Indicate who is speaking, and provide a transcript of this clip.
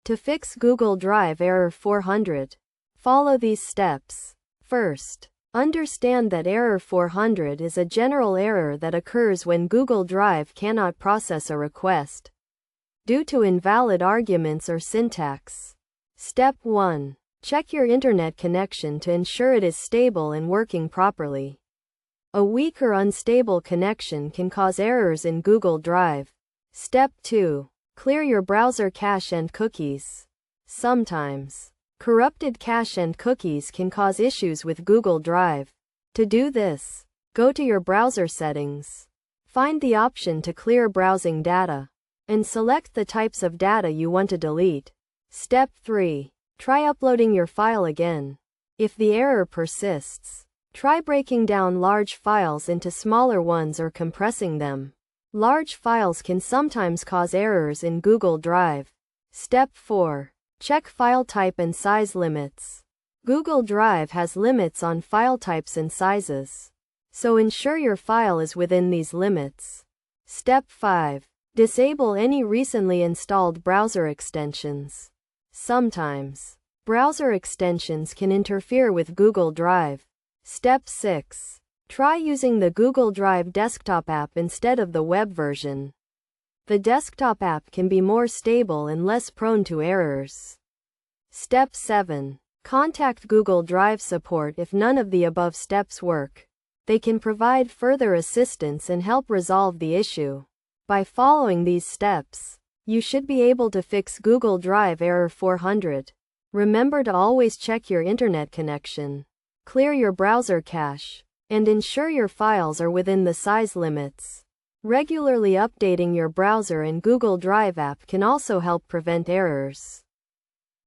Speaker 1: To fix Google Drive error 400, follow these steps. First, understand that error 400 is a general error that occurs when Google Drive cannot process a request due to invalid arguments or syntax. Step 1. Check your internet connection to ensure it is stable and working properly. A weak or unstable connection can cause errors in Google Drive. Step 2. Clear your browser cache and cookies. Sometimes, corrupted cache and cookies can cause issues with Google Drive. To do this, go to your browser settings. Find the option to clear browsing data, and select the types of data you want to delete. Step 3. Try uploading your file again. If the error persists, try breaking down large files into smaller ones or compressing them. Large files can sometimes cause errors in Google Drive. Step 4. Check file type and size limits. Google Drive has limits on file types and sizes, so ensure your file is within these limits. Step 5. Disable any recently installed browser extensions. Sometimes, browser extensions can interfere with Google Drive. Step 6. Try using the Google Drive desktop app instead of the web version. The desktop app can be more stable and less prone to errors. Step 7. Contact Google Drive support if none of the above steps work. They can provide further assistance and help resolve the issue. By following these steps, you should be able to fix Google Drive error 400. Remember to always check your internet connection, clear your browser cache, and ensure your files are within the size limits. Regularly updating your browser and Google Drive app can also help prevent errors.